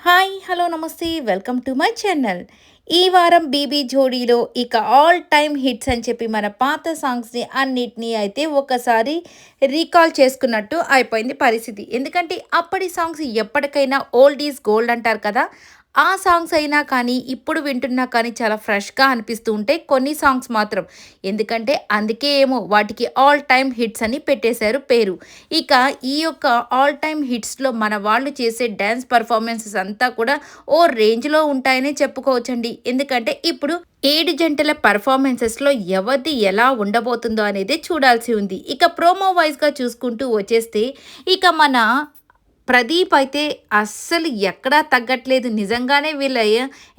Hi hello నమస్తే welcome to my channel. ఈ వారం బీబీ జోడీలో ఇక ఆల్ టైమ్ హిట్స్ అని చెప్పి మన పాత సాంగ్స్ని అన్నిటినీ అయితే ఒకసారి రీకాల్ చేసుకున్నట్టు అయిపోయింది పరిస్థితి. ఎందుకంటే అప్పటి సాంగ్స్ ఎప్పటికైనా ఓల్డ్ ఈజ్ గోల్డ్ అంటారు కదా. ఆ సాంగ్స్ అయినా కానీ ఇప్పుడు వింటున్నా కానీ చాలా ఫ్రెష్గా అనిపిస్తూ ఉంటాయి కొన్ని సాంగ్స్ మాత్రం. ఎందుకంటే అందుకే ఏమో వాటికి ఆల్ టైమ్ హిట్స్ అని పెట్టేశారు పేరు. ఇక ఈ యొక్క ఆల్ టైమ్ హిట్స్లో మన వాళ్ళు చేసే డ్యాన్స్ పర్ఫార్మెన్సెస్ అంతా కూడా ఓ రేంజ్లో ఉంటాయని చెప్పుకోవచ్చండి. ఎందుకంటే ఇప్పుడు 7 జంటల పర్ఫార్మెన్సెస్లో ఎవరిది ఎలా ఉండబోతుందో అనేది చూడాల్సి ఉంది. ఇక ప్రోమో వైజ్గా చూసుకుంటూ వచ్చేస్తే ఇక మన ప్రదీప్ అయితే అస్సలు ఎక్కడా తగ్గట్లేదు. నిజంగానే వీళ్ళ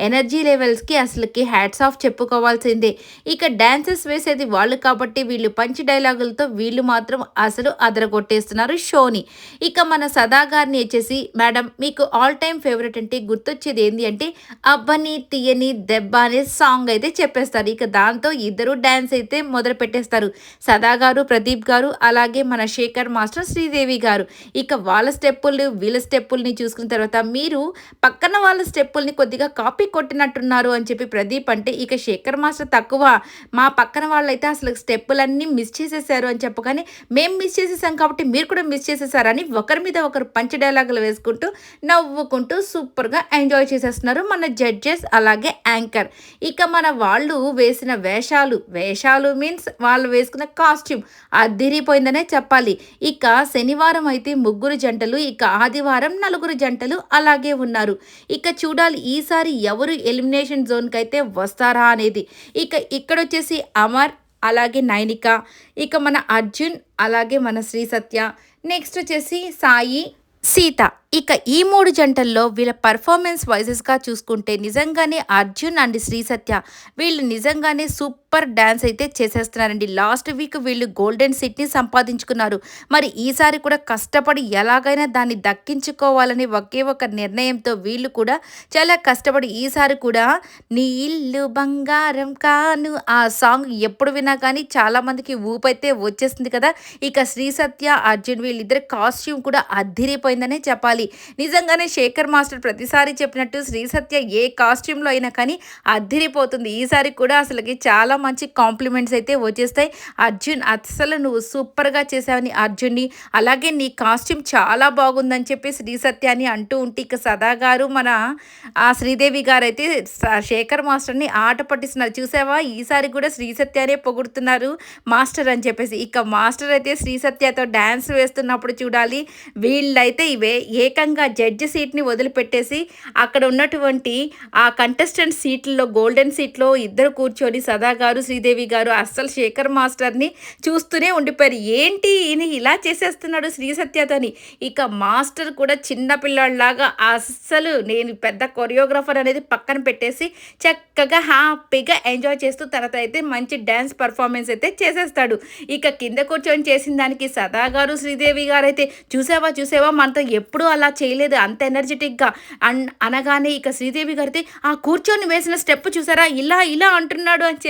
ఎనర్జీ లెవెల్స్‌కి అసలకి హ్యాట్స్ ఆఫ్ చెప్పుకోవాల్సిందే. ఇక డాన్సెస్ వేసేది వాళ్ళు కాబట్టి వీళ్ళు పంచ్ డైలాగులతో వీళ్ళు మాత్రం అసలు అదరగొట్టేస్తున్నారు షోని. ఇక మన సదా గారిని వచ్చేసి మేడం మీకు ఆల్ టైమ్ ఫేవరెట్ అంటే గుర్తొచ్చేది ఏంది అంటే 'అబ్బని తీయని దెబ్బ' అనే సాంగ్ అయితే చెప్పేస్తారు. ఇక దాంతో ఇద్దరు డాన్స్ అయితే మొదలు పెట్టేస్తారు. సదా గారు, ప్రదీప్ గారు అలాగే మన శేఖర్ మాస్టర్, శ్రీదేవి గారు. ఇక వాళ్ళ స్టెప్పులు వీళ్ళ స్టెప్పుల్ని చూసుకున్న తర్వాత మీరు పక్కన వాళ్ళ స్టెప్పుల్ని కొద్దిగా కాపీ కొట్టినట్టున్నారు అని చెప్పి ప్రదీప్ అంటే, ఇక శేఖర్ మాస్టర్ తక్కువ మా పక్కన వాళ్ళైతే అసలు స్టెప్పులన్నీ మిస్ చేసేసారు అని చెప్పగానే మేము మిస్ చేసేసాం కాబట్టి మీరు కూడా మిస్ చేసేసారని ఒకరి మీద ఒకరు పంచ డైలాగులు వేసుకుంటూ నవ్వుకుంటూ సూపర్గా ఎంజాయ్ చేసేస్తున్నారు మన జడ్జెస్ అలాగే యాంకర్. ఇక మన వాళ్ళు వేసిన వేషాలు మీన్స్ వాళ్ళు వేసుకున్న కాస్ట్యూమ్ అదిరిపోయిందనే చెప్పాలి. ఇక శనివారం అయితే ముగ్గురు జంటలు, ఇక ఆదివారం నలుగురు జంటలు అలాగే ఉన్నారు. ఇక చూడాలి ఈసారి ఎవరు ఎలిమినేషన్ జోన్కి అయితే వస్తారా అనేది. ఇక ఇక్కడొచ్చేసి అమర్ అలాగే నైనిక, ఇక మన అర్జున్ అలాగే మన శ్రీ సత్య, నెక్స్ట్ వచ్చేసి సాయి, సీత. ఇక ఈ 3 జంటల్లో వీళ్ళ పర్ఫార్మెన్స్ వైజెస్గా చూసుకుంటే నిజంగానే అర్జున్ అండ్ శ్రీ సత్య వీళ్ళు నిజంగానే సూపర్ డ్యాన్స్ అయితే చేసేస్తున్నారండి. లాస్ట్ వీక్ వీళ్ళు గోల్డెన్ సిట్ని సంపాదించుకున్నారు. మరి ఈసారి కూడా కష్టపడి ఎలాగైనా దాన్ని దక్కించుకోవాలని ఒకే ఒక నిర్ణయంతో వీళ్ళు కూడా చాలా కష్టపడి ఈసారి కూడా నీ ఇల్లు బంగారం కాను ఆ సాంగ్ ఎప్పుడు విన్నా కానీ చాలామందికి ఊపైతే వచ్చేస్తుంది కదా. ఇక శ్రీ సత్య, అర్జున్ వీళ్ళిద్దరి కాస్ట్యూమ్ కూడా అద్దిరిపోయిందనే చెప్పాలి. నిజంగానే శేఖర్ మాస్టర్ ప్రతిసారి చెప్పినట్టు శ్రీ సత్య ఏ కాస్ట్యూమ్లో అయినా కానీ అద్దిరిపోతుంది. ఈసారి కూడా అసలుకి చాలా మంచి కాంప్లిమెంట్స్ అయితే వచ్చేస్తాయి. అర్జున్ అసలు నువ్వు సూపర్గా చేసావని అర్జున్ని, అలాగే నీ కాస్ట్యూమ్ చాలా బాగుందని చెప్పి శ్రీ సత్యాన్ని అంటూ ఉంటే ఇక సదా గారు మన శ్రీదేవి గారు అయితే శేఖర్ మాస్టర్ని ఆట పట్టిస్తున్నారు. చూసావా ఈసారి కూడా శ్రీ సత్యానే పొగుడుతున్నారు మాస్టర్ అని చెప్పేసి. ఇక మాస్టర్ అయితే శ్రీ సత్యతో డ్యాన్స్ వేస్తున్నప్పుడు చూడాలి వీళ్ళైతే ఇవే ఏకంగా జడ్జి సీట్ని వదిలిపెట్టేసి అక్కడ ఉన్నటువంటి ఆ కంటెస్టెంట్ సీట్లలో గోల్డెన్ సీట్లో ఇద్దరు కూర్చొని సదా గారు, శ్రీదేవి గారు అస్సలు శేఖర్ మాస్టర్ని చూస్తూనే ఉండిపోయారు. ఏంటి ఈయన ఇలా చేసేస్తున్నాడు శ్రీ సత్యతోని. ఇక మాస్టర్ కూడా చిన్న పిల్లాడిలాగా అస్సలు నేను పెద్ద కొరియోగ్రాఫర్ అనేది పక్కన పెట్టేసి చక్కగా హ్యాపీగా ఎంజాయ్ చేస్తూ తర్వాత అయితే మంచి డ్యాన్స్ పర్ఫార్మెన్స్ అయితే చేసేస్తాడు. ఇక కింద కూర్చొని చేసిన దానికి సదా గారు, శ్రీదేవి గారు అయితే చూసావా మనతో ఎప్పుడు అలా చేయలేదు అంత ఎనర్జెటిక్గా అనగానే ఇక శ్రీదేవి గారితే ఆ కూర్చొని వేసిన స్టెప్ చూసారా ఇలా అంటున్నాడు అని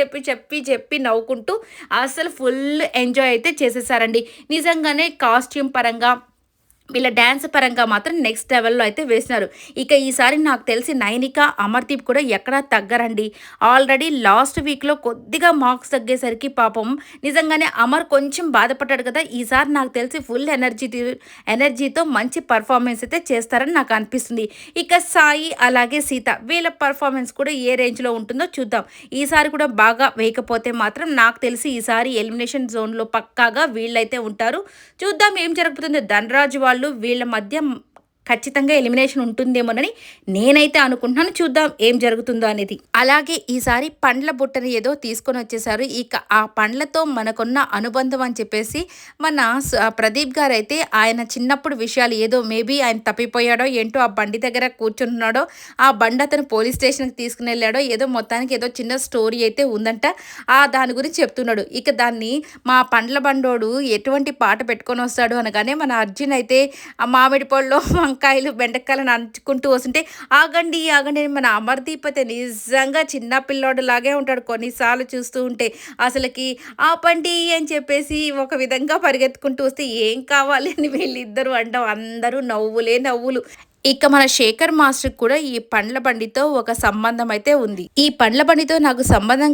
చెప్పి నవ్వుకుంటూ అసలు ఫుల్ ఎంజాయ్ అయితే చేసేసారండి. నిజంగానే కాస్ట్యూమ్ పరంగా వీళ్ళ డ్యాన్స్ పరంగా మాత్రం నెక్స్ట్ లెవెల్లో అయితే వేసినారు. ఇక ఈసారి నాకు తెలిసి నైనిక, అమర్దీప్ కూడా ఎక్కడా తగ్గరండి. ఆల్రెడీ లాస్ట్ వీక్లో కొద్దిగా మార్క్స్ తగ్గేసరికి పాపం నిజంగానే అమర్ కొంచెం బాధపడ్డాడు కదా. ఈసారి నాకు తెలిసి ఫుల్ ఎనర్జీతో మంచి పర్ఫార్మెన్స్ అయితే చేస్తారని నాకు అనిపిస్తుంది. ఇక సాయి అలాగే సీత వీళ్ళ పర్ఫార్మెన్స్ కూడా ఏ రేంజ్లో ఉంటుందో చూద్దాం. ఈసారి కూడా బాగా వేయకపోతే మాత్రం నాకు తెలిసి ఈసారి ఎలిమినేషన్ జోన్లో పక్కాగా వీళ్ళైతే ఉంటారు. చూద్దాం ఏం జరుగుతుందో. ధనరాజు వాళ్ళు వీళ్ళ మధ్య ఖచ్చితంగా ఎలిమినేషన్ ఉంటుందేమోనని నేనైతే అనుకుంటున్నాను. చూద్దాం ఏం జరుగుతుందో అనేది. అలాగే ఈసారి పండ్ల బుట్టని ఏదో తీసుకొని వచ్చేసారు. ఇక ఆ పండ్లతో మనకున్న అనుబంధం అని చెప్పేసి మన ప్రదీప్ గారు అయితే ఆయన చిన్నప్పుడు విషయాలు ఏదో మేబీ ఆయన తప్పిపోయాడో ఏంటో ఆ బండి దగ్గర కూర్చుంటున్నాడో ఆ బండి అతను పోలీస్ స్టేషన్కి తీసుకుని వెళ్ళాడో ఏదో మొత్తానికి ఏదో చిన్న స్టోరీ అయితే ఉందంట. దాని గురించి చెప్తున్నాడు. ఇక దాన్ని మా పండ్ల బండోడు ఎటువంటి పాట పెట్టుకొని వస్తాడు అనగానే మన అర్జున్ అయితే ఆ మామిడి పళ్ళలో వంకాయలు బెండకాయలు నంచుకుంటూ వస్తుంటే ఆగండి అని మన అమర్దీప్ అయితే నిజంగా చిన్న పిల్లోడు లాగే ఉంటాడు కొన్నిసార్లు చూస్తూ ఉంటే. అసలుకి ఆపండి అని చెప్పేసి ఒక విధంగా పరిగెత్తుకుంటూ వస్తే ఏం కావాలి అని వీళ్ళిద్దరూ అంటాం. అందరూ నవ్వులే నవ్వులు. ఇక మన శేఖర్ మాస్టర్ కూడా ఈ పండ్ల బండితో ఒక సంబంధం అయితే ఉంది. ఈ పండ్ల బండితో నాకు సంబంధం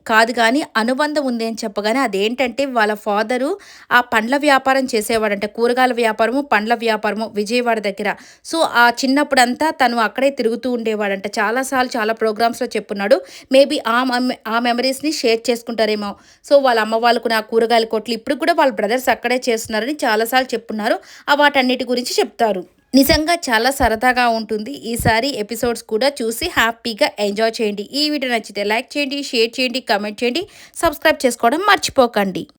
కాదు కానీ అనుబంధం ఉంది అని చెప్పగానే అదేంటంటే వాళ్ళ ఫాదరు ఆ పండ్ల వ్యాపారం చేసేవాడంట. కూరగాయల వ్యాపారము, పండ్ల వ్యాపారము విజయవాడ దగ్గర. సో, ఆ చిన్నప్పుడంతా తను అక్కడే తిరుగుతూ ఉండేవాడంట. చాలా సార్లు చాలా ప్రోగ్రామ్స్‌లో చెప్పున్నాడు. మేబీ ఆ మెమరీస్‌ని షేర్ చేసుకుంటారేమో. సో, వాళ్ళ అమ్మ వాళ్ళకు నా కూరగాయల కొట్లు ఇప్పుడు కూడా వాళ్ళ బ్రదర్స్ అక్కడే చేస్తున్నారని చాలా సార్లు చెప్పున్నారు. వాటన్నిటి గురించి చెప్తారు. నిజంగా చాలా సరదాగా ఉంటుంది. ఈసారి ఎపిసోడ్స్ కూడా చూసి హ్యాపీగా ఎంజాయ్ చేయండి. ఈ వీడియో నచ్చితే లైక్ చేయండి, షేర్ చేయండి, కామెంట్ చేయండి, సబ్స్క్రైబ్ చేసుకోవడం మర్చిపోకండి.